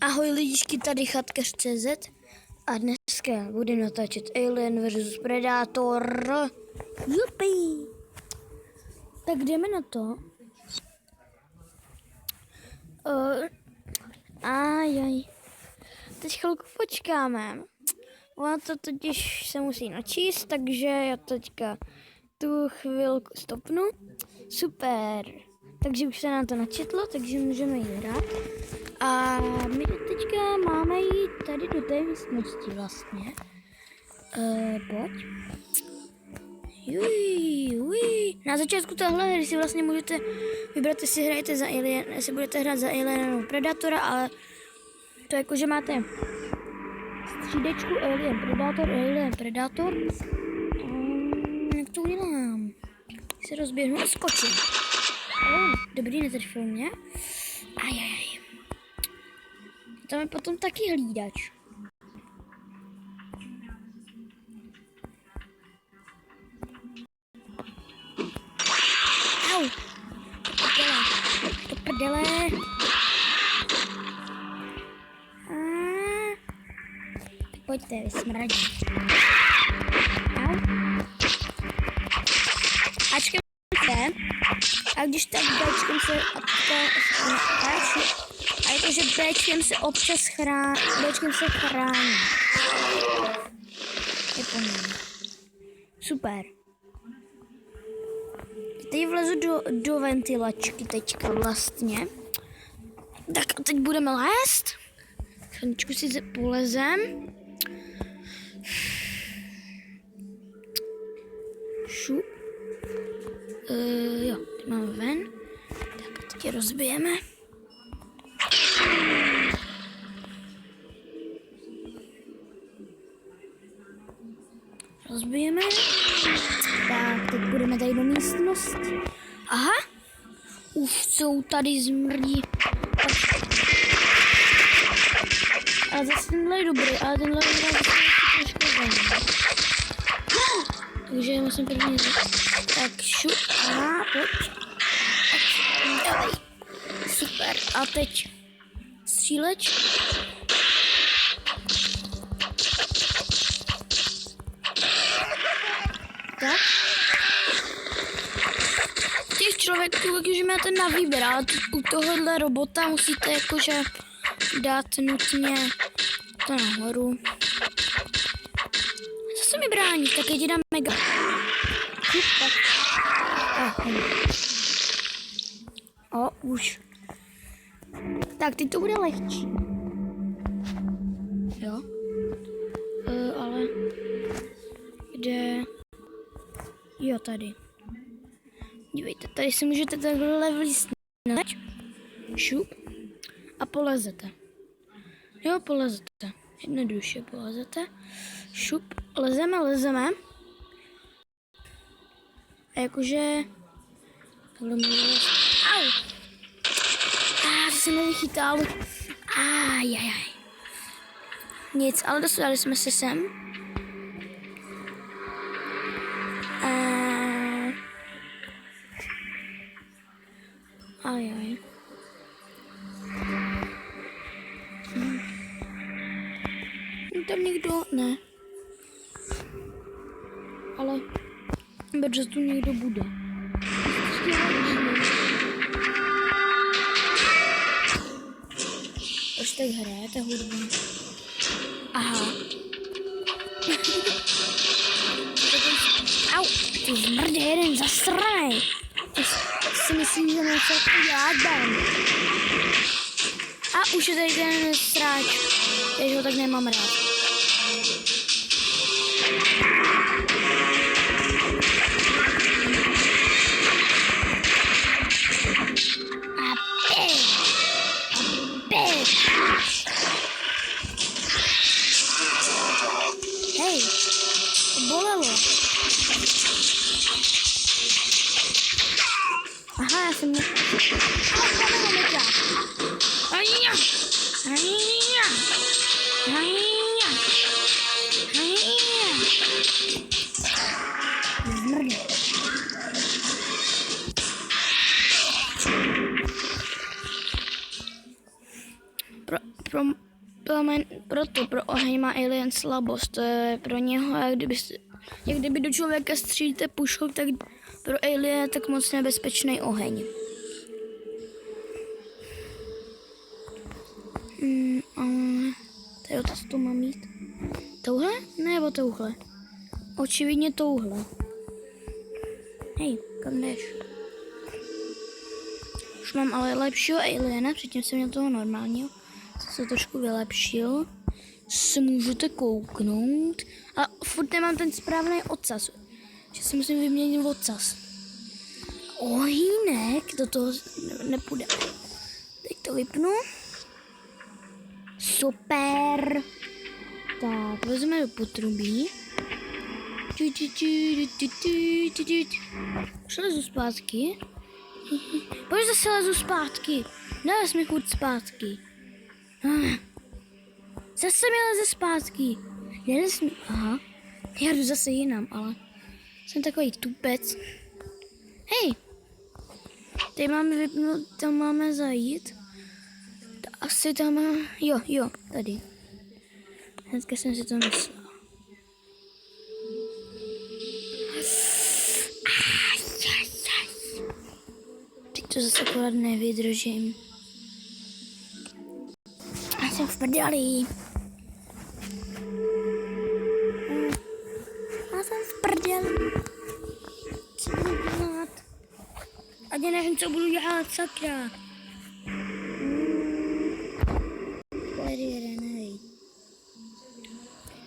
Ahoj lidičky, tady Chatkař.cz a dneska budeme natáčet Alien vs Predator. Jupi! Tak jdeme na to. Teď chvilku počkáme. Ono to totiž se musí načíst, takže já teďka tu chvilku stopnu. Super. Takže už se nám to načetlo, takže můžeme jít hrát. A my teďka máme jít tady do té místnosti vlastně. Pojď. Na začátku téhle hry si vlastně můžete vybrat, jestli hrajete za Alien, jestli budete hrát za Alien nebo Predatora, ale to jako, že máte střídečku Alien Predator. Jak to udělám? Se rozběhnu a skočím. Dobrý, netrefil mě. Ajajaj. Tam je potom taky hlídač. Au! To prdele. Pojďte, vy smradí. Au. Ačkem se. A když tak Bčkem se a je to, že Bčkem se občas chrání. Je po něm. Super. Teď vlezu do ventilačky teďka vlastně. Tak a teď budeme lézt. Chvíličku si polezem. Šup. Jo, teď máme ven. Tak a teď je rozbijeme. Rozbijeme. Tak, teď budeme tady do místnosti. Aha. Už jsou tady zmrdí. Ale zase tenhle je dobrý, ale tenhle je trošku zajímavý. Takže musím první tak šup. A pojď. Dávej. Super. A teď stříleč. Tak. Těch člověků, jakože máte na výběr, ale u tohohle robota musíte jakože dát nutně to nahoru. Zase mi brání, tak já ti dám mega. Super. Už. Tak, teď to bude lehčí. Jo? Ale kde? Jo, tady. Dívejte, tady si můžete takhle vlíst. Šup. A polezete. Jo, polezete. Jednoduše polezete. Šup. Lezeme. A jakože... Takhle můžeme... Au! To se nevychytal. Ajajaj. Nic, ale dostali jsme se sem. Ajaj. Tam někdo? Ne. Ale... Protože tu někdo bude. Už tak hrajete hudbu. Aha. Au, ty zmrdě, jeden zasranej. To si myslím, že něco jádám. A už je tady ten stráč. Takže ho tak nemám rád. Hej, to bolelo. Aha, já jsem Proto pro oheň má alien slabost. To je pro něho, jak kdyby do člověka střílíte puškou, tak pro alien je tak moc nebezpečný oheň. Ale to mám mít. Touhle? Nebo touhle? Očividně touhle. Hej, kam jdeš? Už mám ale lepšího aliena, předtím jsem měl toho normálního. Jsem se trošku vylepšil. Se můžete kouknout. A furt nemám ten správný ocas. Že si musím vyměnit ocas. Ohýnek do toho nepůjde. Teď to vypnu. Super. Tak, vezmeme do potrubí. Už lezu zpátky. Pojď zase lezu zpátky. Neles mi chuť zpátky. Zase mi leze zpátky. Aha. Já jdu zase jinam, ale jsem takový tupec. Hej. Teď máme vypnout, tam máme zajít. Asi tam má... Jo, tady. Hnedka jsem si to myslel. Teď to zase akorát nevydržím. Já jsem v prdeli. Co budu dělat? Ani nevím, co budu dělat, sakra. Tady jeden, hej.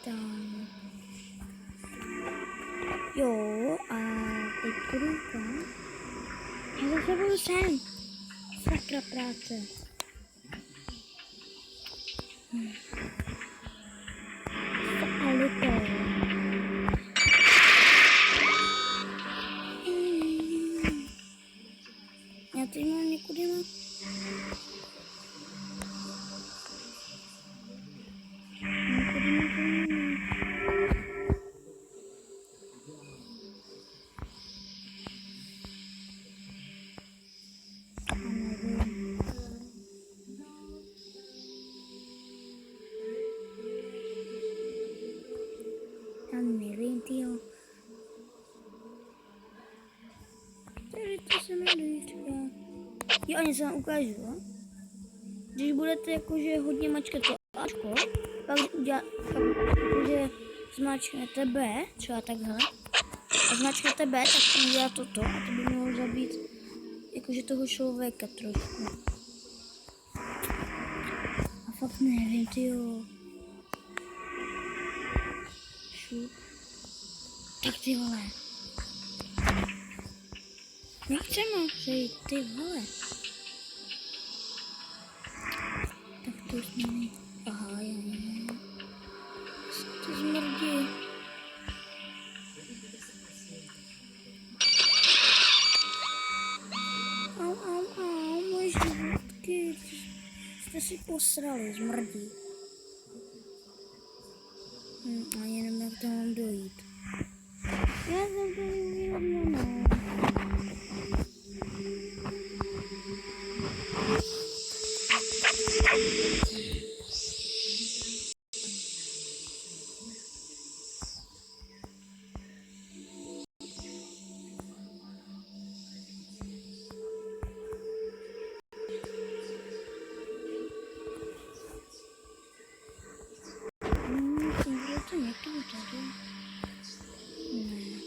Tam. Jo, a teď budu tam. Já zase budu sem. Sakra práce. Ale to. Já teď mám někudy mám. Já nevím, tyjo. Tady to se jmenuje třeba. Jo, ani se vám ukážu, jo? Když budete jakože hodně mačkat to Ačko, pak jakože zmáčknete B, třeba takhle, a zmáčknete B, tak tam udělá toto a to by mělo zabít jakože toho člověka trošku. A fakt nevím, tyjo. Šup. Tak ty vole. Nechce moc přejít, ty vole. Tak to už není. Aha, já. Co to zmrdí? Au, moje životky. Jste si posrali, zmrdí. Ani nevím, jak to mám dojít. Já jsem to vyvěděla. To někdo tady. Ne.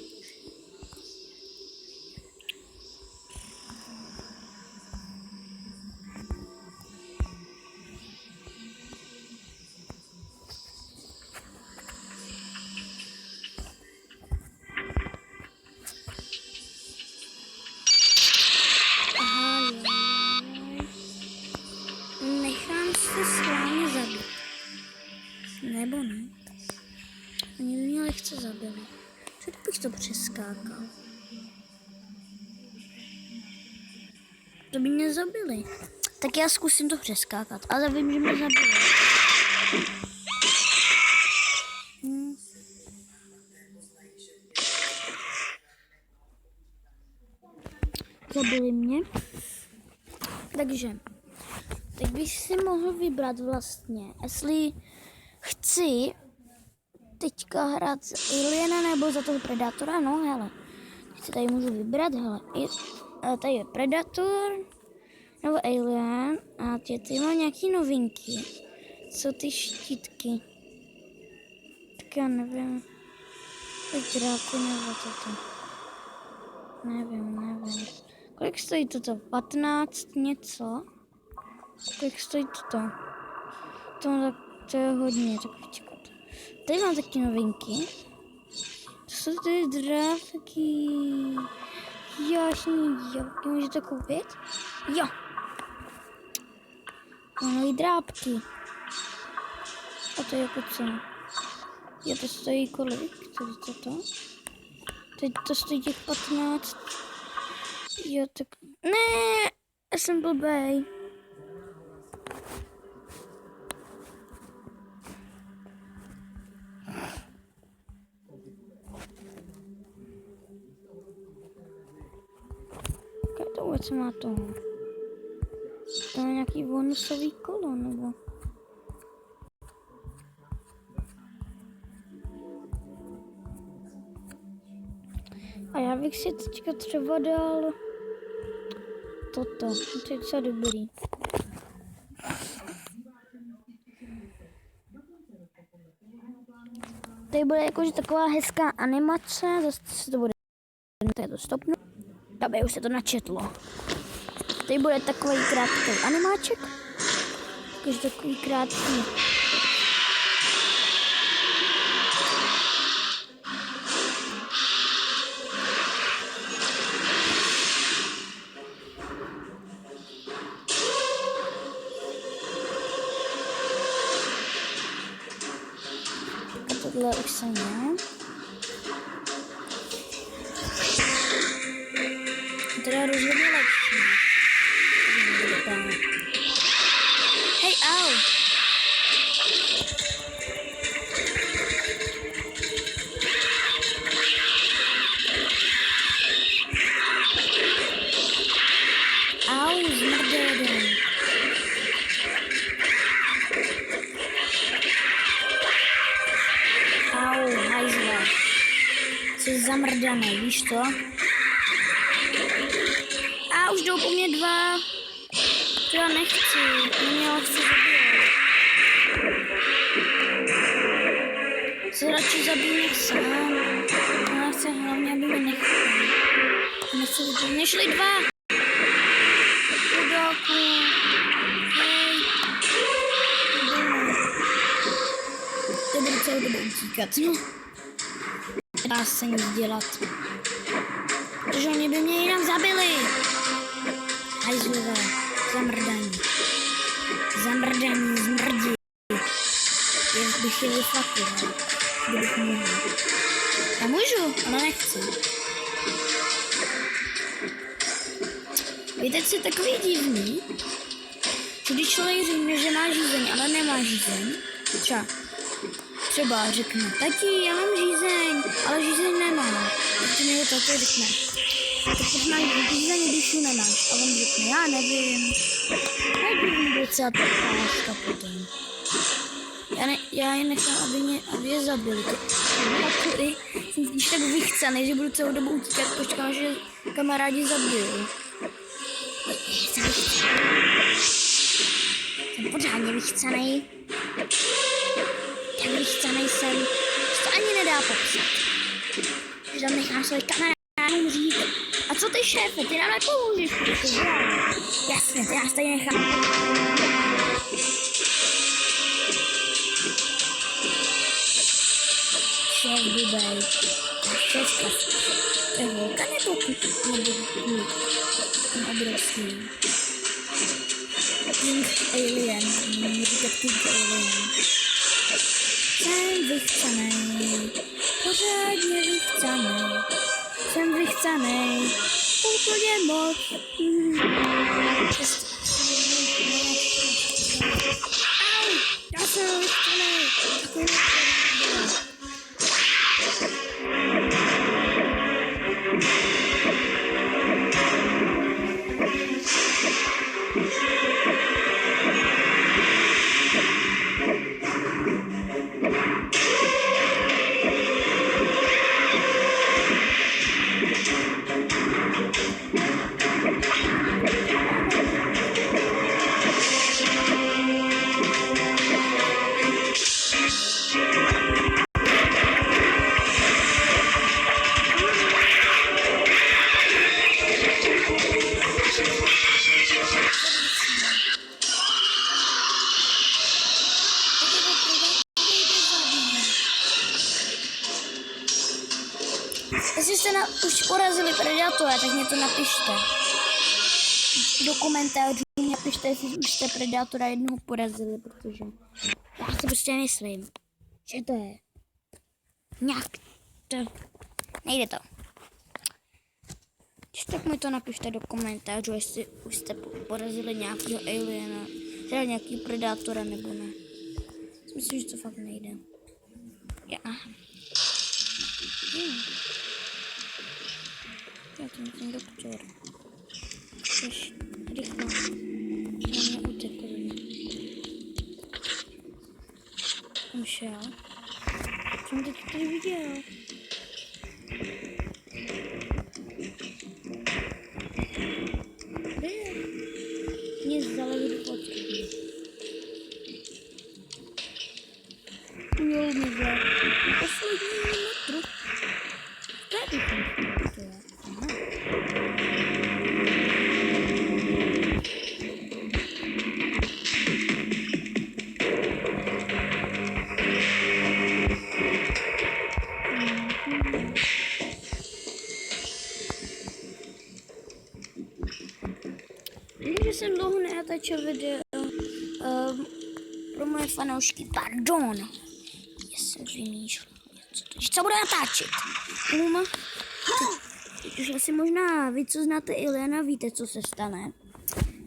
Aha, jo. Nechám se s vámi zabít. Nebo ne? Oni by mě lehce zabili. Co bych to přeskákal? To by mě zabili. Tak já zkusím to přeskákat, ale vím, že mě zabili. Zabili mě. Takže teď bych si mohl vybrat vlastně, jestli chci teďka hrát za Aliena nebo za toho Predátora, no hele. Teď si tady můžu vybrat, hele. Tady je Predator nebo Alien a ty mám nějaký novinky. Co ty štítky? Tak já nevím. Teď dráky nebo toto. Nevím. Kolik stojí toto? 15 něco? Kolik stojí toto? To je hodně, tak počkat. Tady mám taky novinky. To jsou tady drápky. Jasný, jo. Můžete koupit? Jo. Mám nový drápky. A to je jako co? Jo, to stojí kolik? Toto? Teď to stojí těch 15. Jo, tak... Ne, já jsem blbej. To vůbec má to? To je nějaký bonusový kolo, nebo? A já bych si teďka třeba dal toto, to je docela dobrý. Tady bude jakože taková hezká animace, zase se to bude to stopnu. Aby už se to načetlo. Tady bude takový krátký animáček. Jakože takový krátký. A tohle už se ne. Teda rozhodně lepší. Hej, au! Au, zmrdel. Au, hajzle. Jsi zamrdaný, víš to? A už jdou po mě 2. To já nechci. Mě lehce zabijou. Se radši zabiju sám. Já chci hlavně, aby mě nechali. Nechci zabít. Mě šli 2. Chudáku. Hej. To budu celou dobu utíkat. No. Nedá se nic dělat. Protože oni by mě jinak zabili. Hajzlové, zamrdaní. Zamrdaní, zmrdí. Jak bych je vyflakoval, kdybych mohl. Já můžu, ale nechci. Víte, co je takový divný? Že když člověk řekne, že má žízeň, ale nemá žízeň, třeba řekne, tati, já mám žízeň, ale žízeň nemám. Tak ty mi to řekne. Tak máš žízeň, když ji nemáš. A on řekne, já nevím. Nevím, docela to páška potom. Já je nechám, aby je zabili. Ty jsem když tak vychcený, že budu celou dobu utíkat, počkám, že kamarádi zabijou. Jsem pořádně vychcený. Tak vychcený jsem, že to ani nedá popsat. Že tam nechám svoje kamarády umřít. A co ty, šéfe, ty nám nepomůžeš, protože jasně, ty nás tady nechám. Šéf Dubej. Šéfka. To je volka nebo kluk? Ten obrovský. King Alien. Můžu říkat King Alien. Jsem vychcenej. Pořádně vychcenej. Jsem vychcenej. Úplně moc. Au! Já jsem vychcenej. jste už porazili predátora, tak mě to napište. Do komentářů napište, jestli už jste predátora jednoho porazili, protože já si prostě myslím, že to je nějak to... Nejde to. Když tak mi to napište do komentářů, jestli už jste porazili nějakého aliena, teda nějaký predátora nebo ne. Myslím, že to fakt nejde. Já. Já to ten doktor. Což rychle. Já neutekl. Tam šel. Jsem teď tady viděl. Mě zalezl do fotky. Ujel mi za poslední metru. Tady to je. Aha. Vím, že jsem dlouho nenatáčel video pro moje fanoušky, pardon. Já jsem vymýšlel něco, co bude natáčet. Teď už asi možná vy, co znáte aliena, víte, co se stane.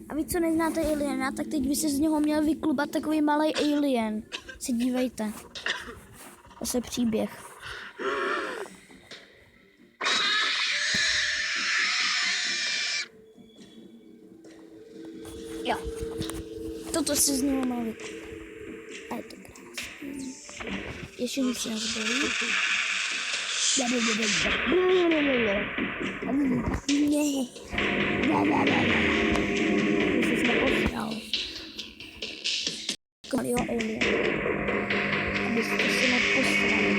A vy, co neznáte aliena, tak teď by se z něho měl vyklubat takový malý alien. Se dívejte. Zase příběh. Jo. Toto se z něho má vyklubat. A je to krásný. Ještě nic nás bolí. Jsi se posral. Jo, alien. Abyste si neposrali.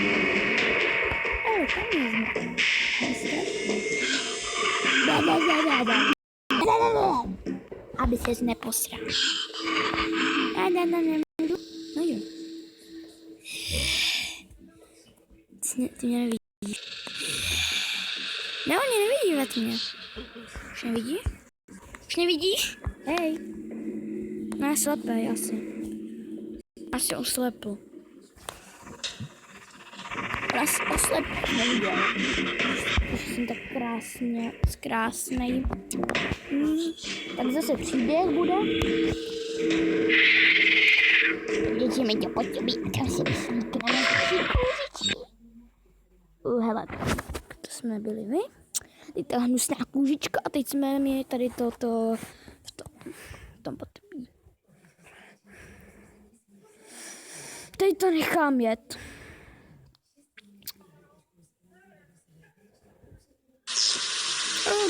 Tam je aby ses neposral. No jo. Ty mě nevidíš. Ne, oni nevidí ve tmě. Už nevidíš? Už nevidíš? Hej. Ne, slepej asi. Asi oslepl. Oslepl neviděl. Už jsem tak krásnej. Tak zase příběh bude. Děti mi tě potřebí, kam si vyslíkneme kůžičky. Hele, to jsme byli my. Teď ta hnusná kůžička a teď jsme měli tady to v tom potrubí. Teď to nechám jet.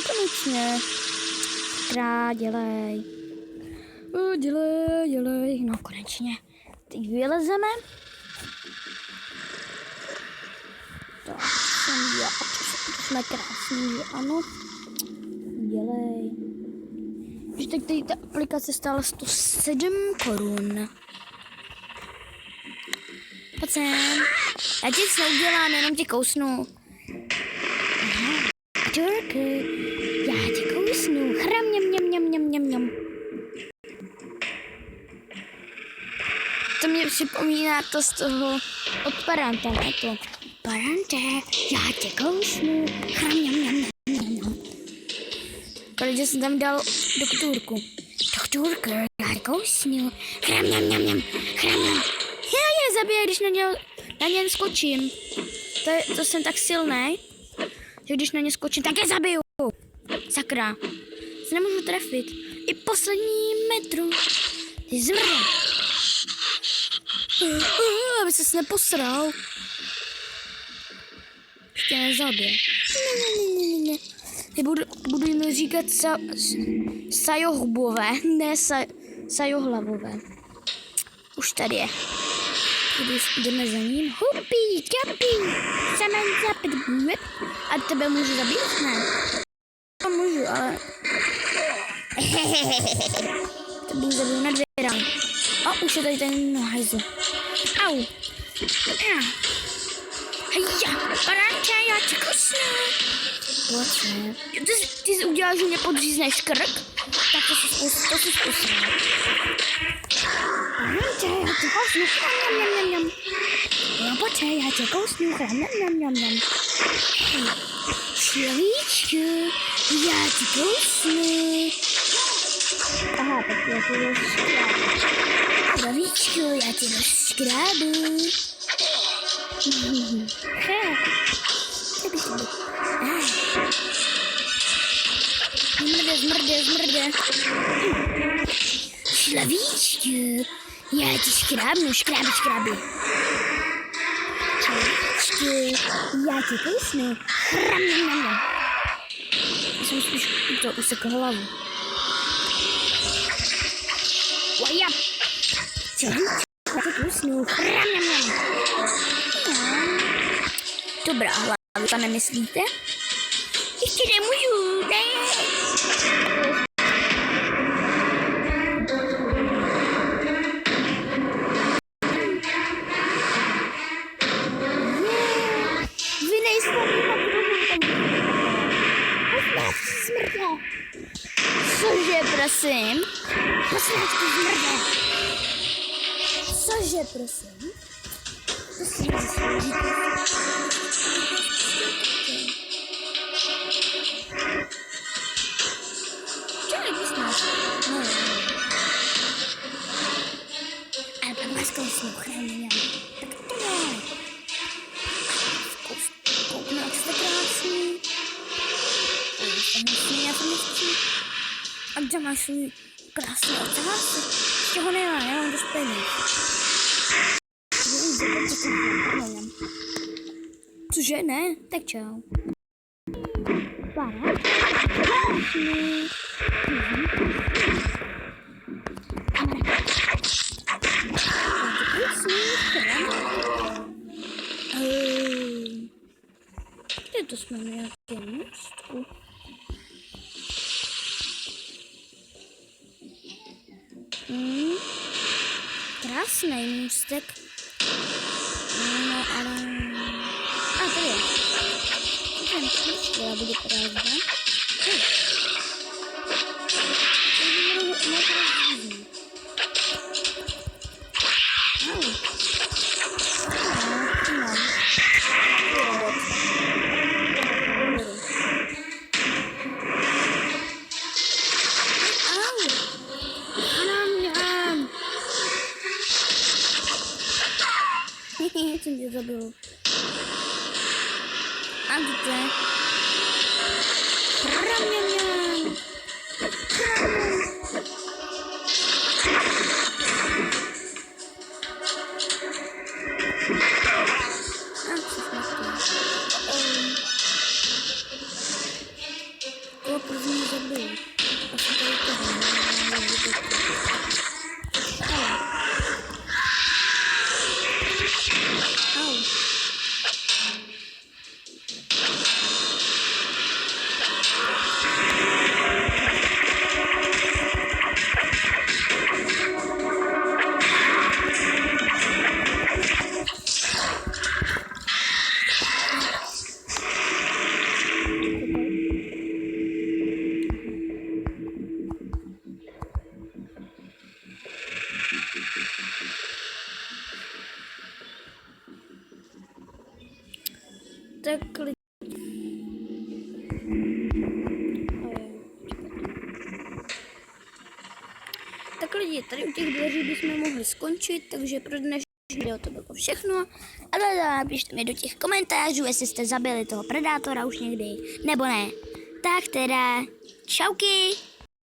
Konečně. Dělej. Dělej. No konečně. Teď vylezeme. Tak jsem já. To jsme krásný, že ano. Dělej. Že tak tady ta aplikace stála 107 korun. Pojď sem. Já ti nic neudělám, jenom tě kousnu. Aha. Turky. Já tě kousnu. Chram, mňam. To mě připomíná to z toho od Paranta, ne to. Parante, já tě kousnu. Chram, mňam. Protože jsem tam dal doktorku. Doktorka, já tě kousnu. Chram, mňam. Já je zabiju, když na ně skočím. To jsem tak silný, že když na ně skočím, tak je zabiju. Sakra. Se nemůžu trefit. I poslední metru. Ty zmrde. Aby ses neposral. Ještě nezabije. Ne. Ty budu jim říkat sajohubové, ne sajohlavové. Už tady je. Jdeme za ním. Hupí, čapí, semen zapit. A tebe můžu zabít? Ne. To můžu, ale... To budu zabít na 2 rány. A už je tady ten hajzl. Au. Hejja, baráče, já tě kusnu. Pojď. Ty jsi udělal, že mě podřízneš krk? Tak to si zkusím. Baráče, já tě kousnu. Njam. No pojď, já tě kousnu. Njam. Človíčku, já tě kousnu. Aha, tak já tě rozškrábu. Človíčku, já tě rozškrábu. Zmrde. Slavíčku, já ti škrábnu, škráby. Slavíčku, já ti kousnu. Já jsem spíš to usekl hlavu. Wajap. Slavíčku, já ti kousnu. Dobrá hlava, to nemyslíte? Ještě nemůžu, ne. Vy nejste smrdě. Cože, prosím? Posláčku smrdě. Cože, prosím? To si zasloužíte. Ale pak vás kousnu, chráněně. Tak to ne. Kouknu, jak jste krásný. Já jsem nechci. A kde máš svůj krásný ocas? Z čeho nemám, já mám dost peněz. Cože, ne? Tak čau. Para. Kde to jsme nějaké můstku? Krásný můstek. No ale... A tady je. Ten já budu pravda. Jsem tě zabil. A kde? To první zabil. A se tady toho Tak lidi, tady u těch dveří bychom mohli skončit, takže pro dnešní video to bylo všechno. Ale napište mi do těch komentářů, jestli jste zabili toho predátora už někdy, nebo ne. Tak teda, čauky!